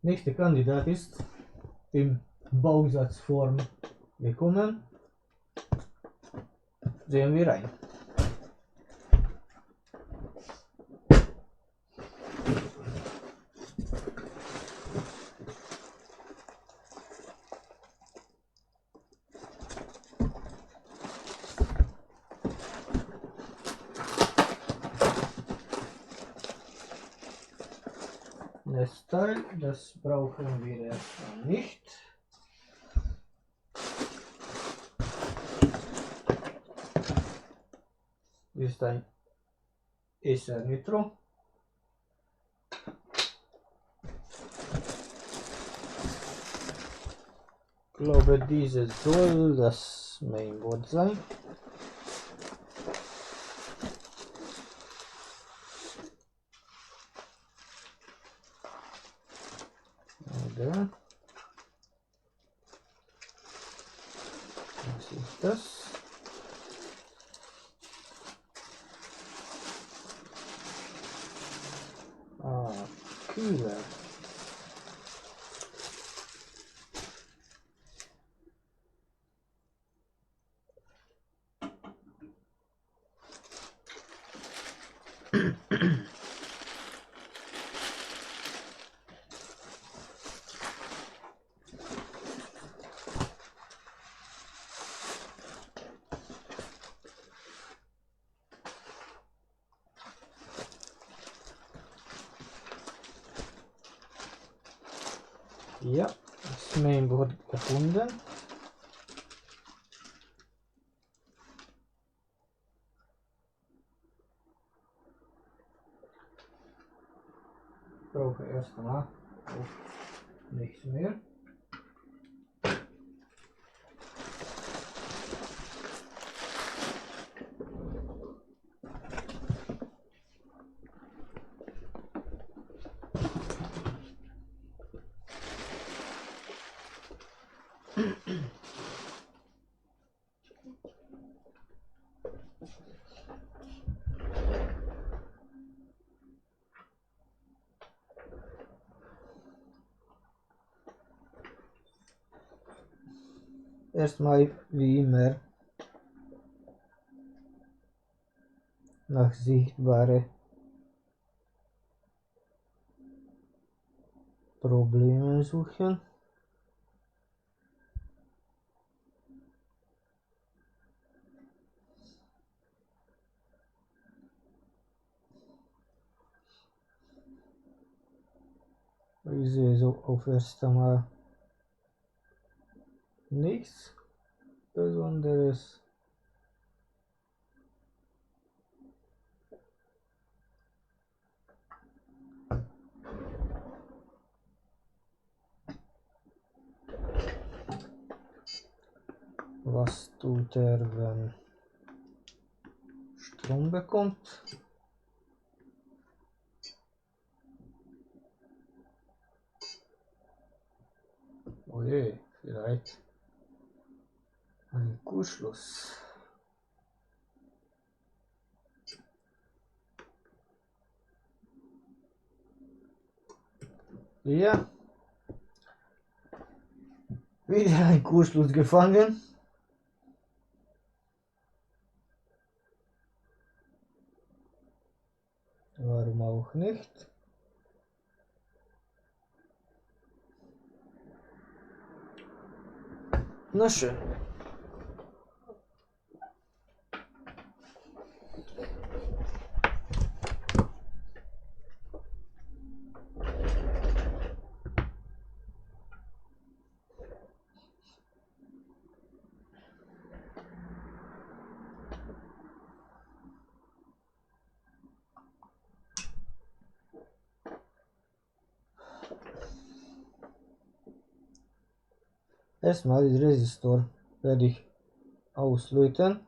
Nächster Kandidat ist in Bausatzform gekommen. Sehen wir rein. Das Teil, das brauchen wir erstmal nicht. Ist ein SR Nitro. Ich glaube, dieses soll das Mainboard sein. Oder? Was ist das? Kühler. Ja, das Mainboard gefunden. Ich brauche erstmal nichts mehr. Erstmal wie immer nach sichtbare Probleme suchen. Ich sehe so auf erst einmal nichts Besonderes. Was tut er, wenn Strom bekommt? Oh je, vielleicht ein Kurzschluss. Ja, wieder ein Kurzschluss gefangen. Warum auch nicht? Na schön. Erstmal den Resistor werde ich auslöten.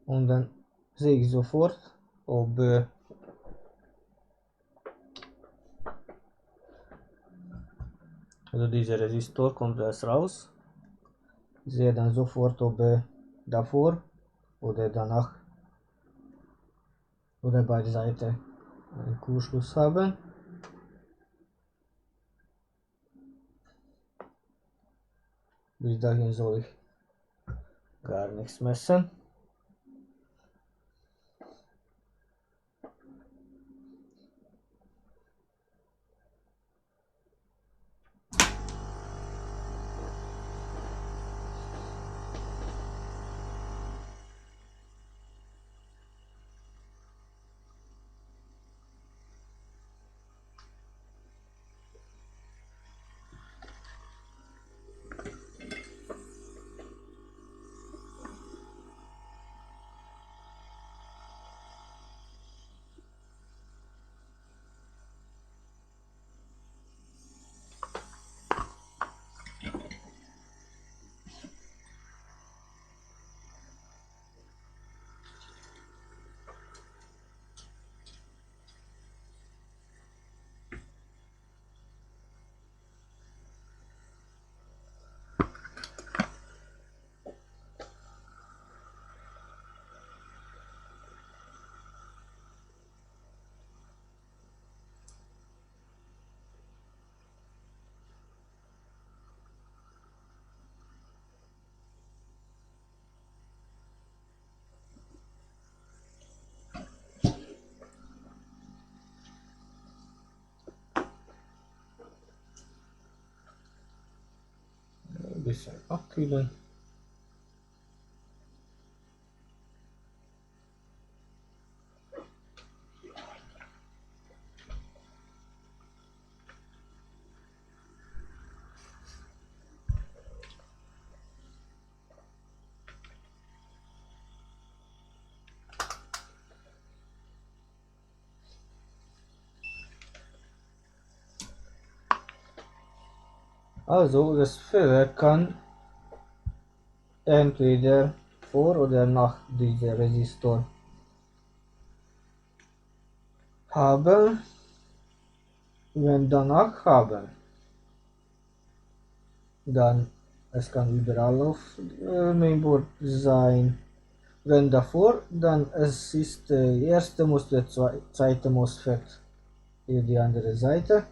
Und dann sehe ich sofort, ob also dieser Resistor kommt erst raus. Ich sehe dann sofort, ob davor oder danach oder beide Seiten einen Kurzschluss haben. Bis dahin soll ich gar nichts messen. Ein bisschen abkühlen. Also das Feuer kann entweder vor oder nach diesem Resistor haben. Wenn danach haben, dann es kann überall auf Mainboard sein. Wenn davor, dann es ist der erste MOSFET, zweite MOSFET hier die andere Seite.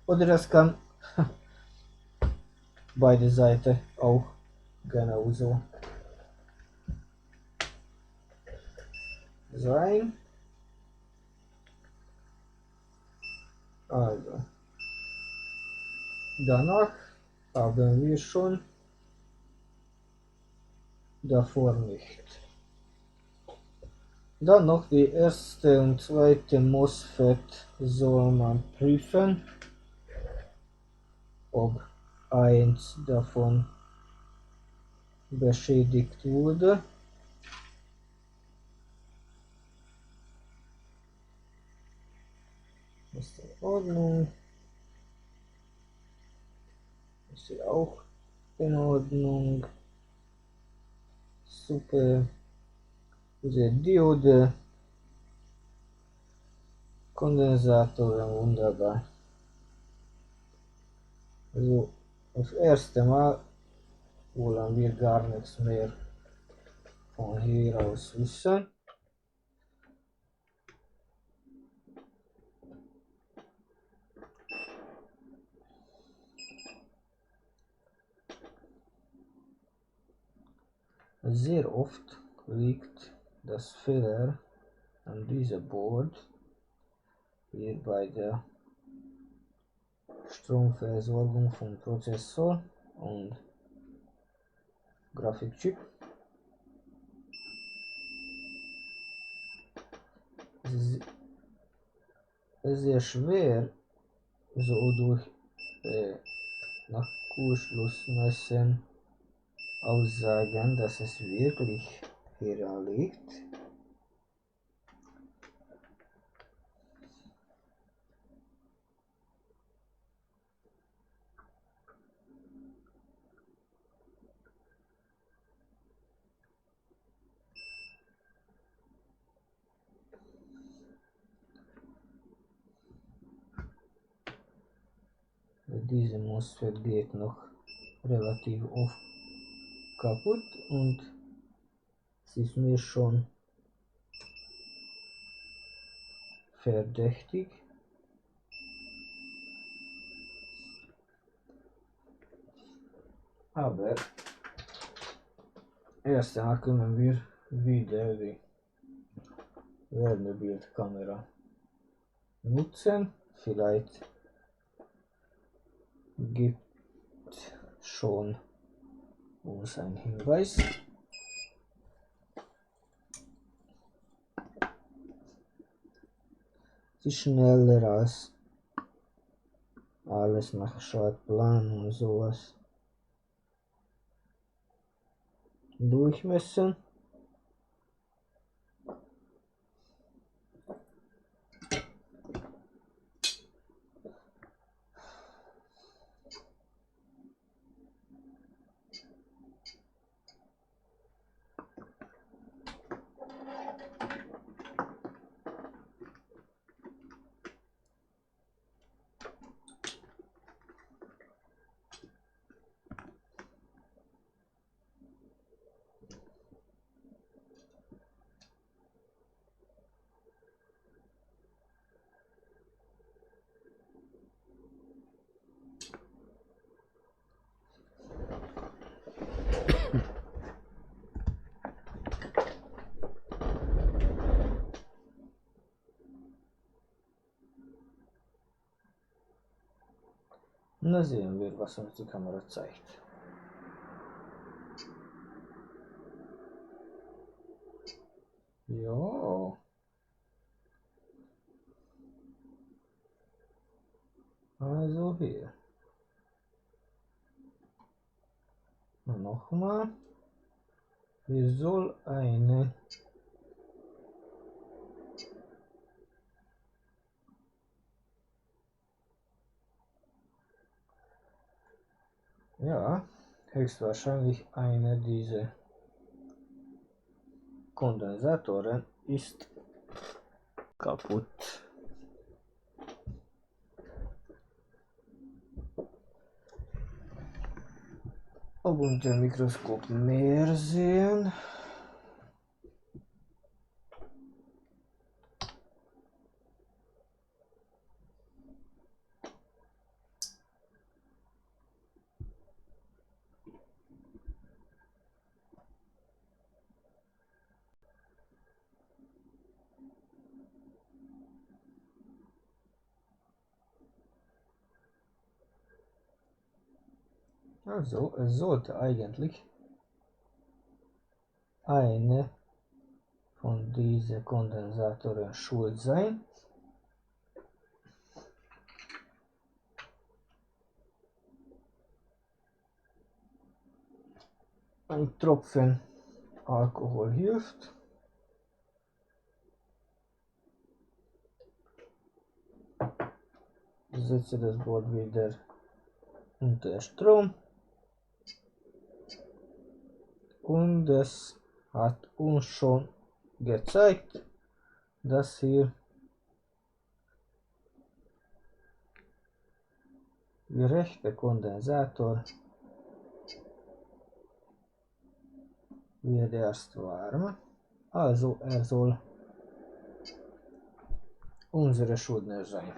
Oder es kann beide Seiten auch genauso sein. Also, danach haben wir schon, davor nicht. Dann noch die erste und zweite MOSFET soll man prüfen, ob eins davon beschädigt wurde. Ist in Ordnung. Ist hier auch in Ordnung. Super. Diese Diode. Kondensatoren, wunderbar. Also das erste Mal wollen wir gar nichts mehr von hier aus wissen. Sehr oft liegt das Fehler an diesem Board, hier bei der Stromversorgung vom Prozessor und Grafikchip. Es ist sehr schwer, so durch nach Kurzschlussmessen aussagen, dass es wirklich hier liegt. Diese MOSFET geht noch relativ oft kaputt und es ist mir schon verdächtig. Aber erst einmal können wir wieder die Wärmebildkamera nutzen. Vielleicht gibt schon uns ein Hinweis. Sie ist schneller als alles nach Schaltplan und sowas durchmessen. Na sehen wir, was uns die Kamera zeigt. Ja. Also hier. Nochmal. Hier soll eine höchstwahrscheinlich einer dieser Kondensatoren ist kaputt. Ob unter dem Mikroskop mehr sehen. Also, es sollte eigentlich eine von diesen Kondensatoren schuld sein. Ein Tropfen Alkohol hilft. Setze das Board wieder unter Strom. Und es hat uns schon gezeigt, dass hier der rechte Kondensator wird erst warm. Also er soll unsere Schuldner sein.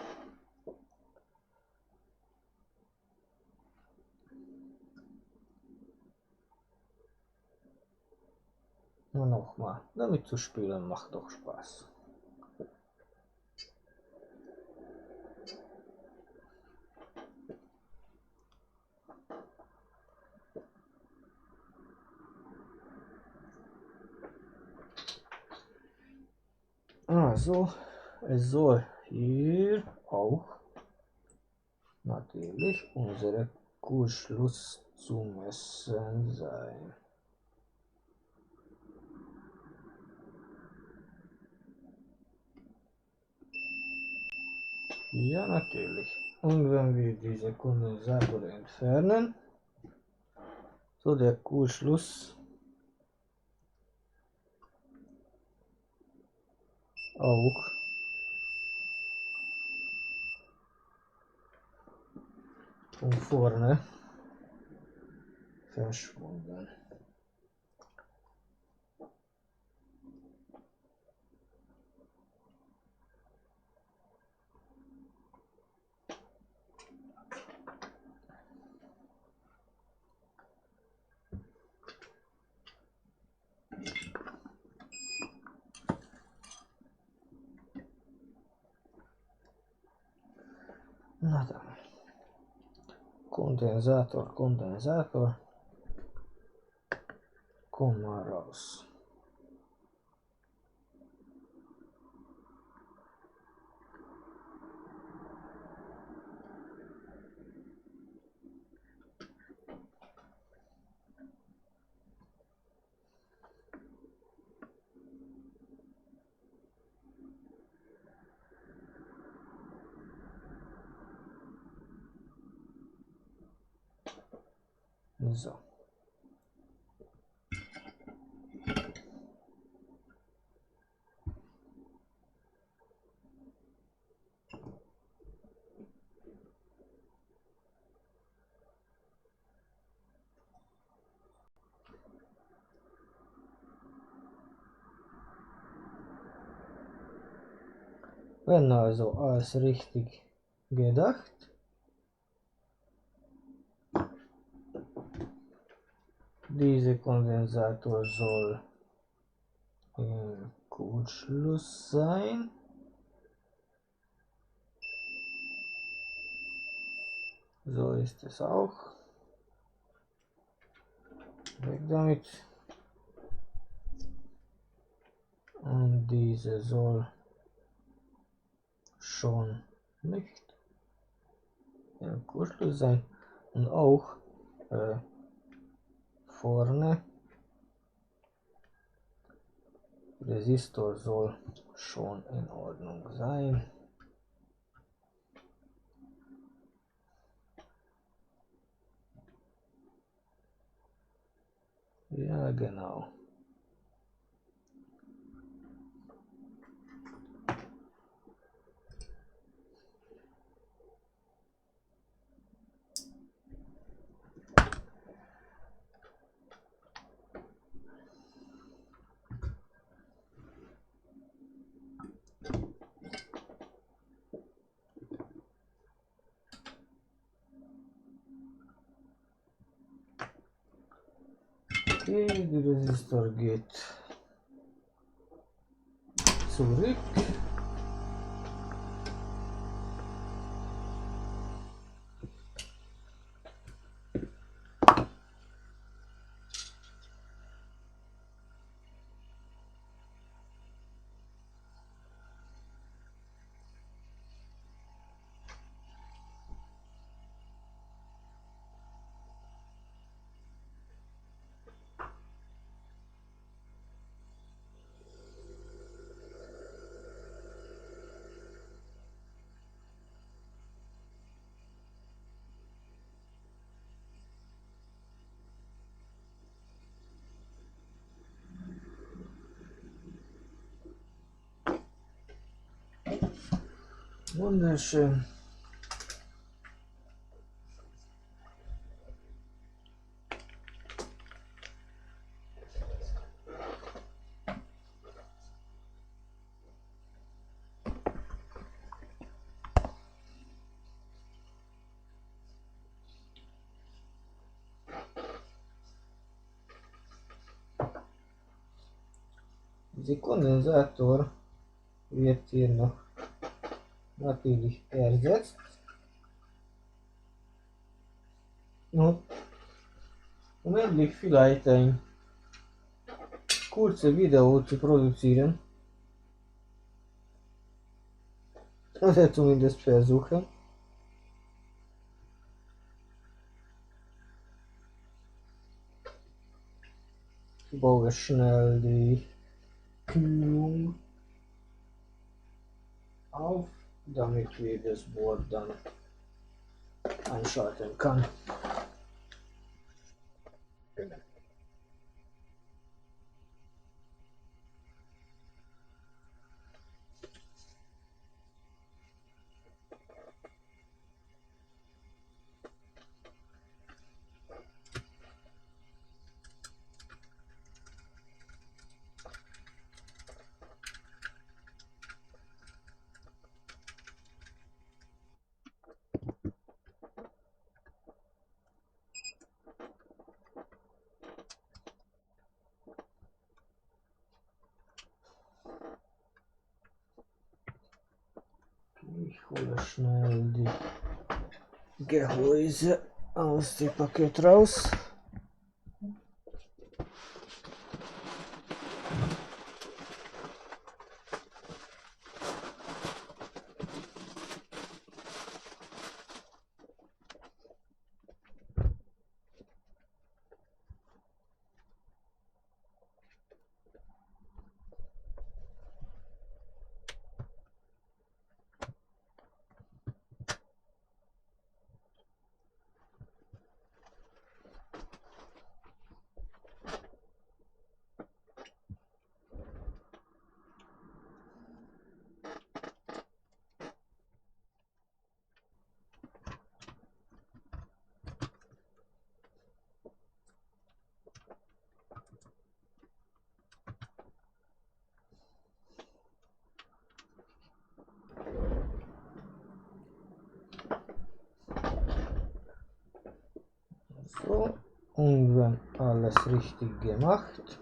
Nur nochmal, damit zu spielen macht doch Spaß. Also, es soll hier auch natürlich unsere Kurzschluss zu messen sein. Ja, natürlich. Und wenn wir diese Kondensator entfernen, so der Kurzschluss auch von vorne verschwunden. Na dann. Kondensator, Kondensator. Komm mal raus. So. Wenn also alles richtig gedacht, dieser Kondensator soll im Kurzschluss sein. So ist es auch. Weg damit. Und diese soll schon nicht im Kurzschluss sein. Und auch vorne Resistor soll schon in Ordnung sein. Ja, genau. Okay, der Resistor geht zurück. Wunderschön. Der Kondensator wird hier noch natürlich ersetzt. Und um endlich vielleicht ein kurzes Video zu produzieren, oder zumindest versuchen, ich baue schnell die Kühlung auf, damit wir das Board dann einschalten kann. Ich hole schnell die Gehäuse aus dem Paket raus. So, und wenn alles richtig gemacht,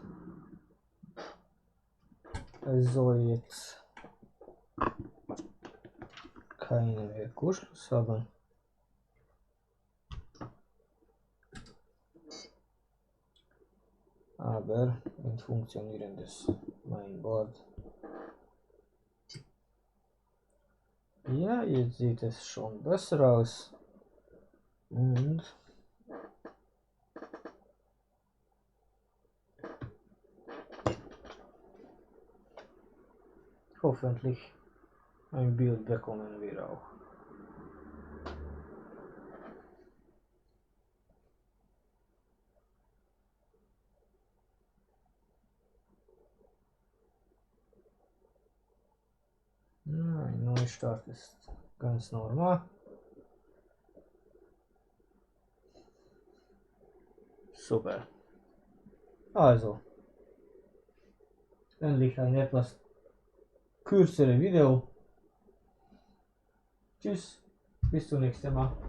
es soll jetzt keine mehr Kurzschluss haben. Aber ein funktionierendes Mainboard. Ja, jetzt sieht es schon besser aus. Und hoffentlich ein Bild bekommen wir auch. Ein Neustart ist ganz normal. Super. Also, endlich ein etwas kürzeres Video. Tschüss, bis zum nächsten Mal.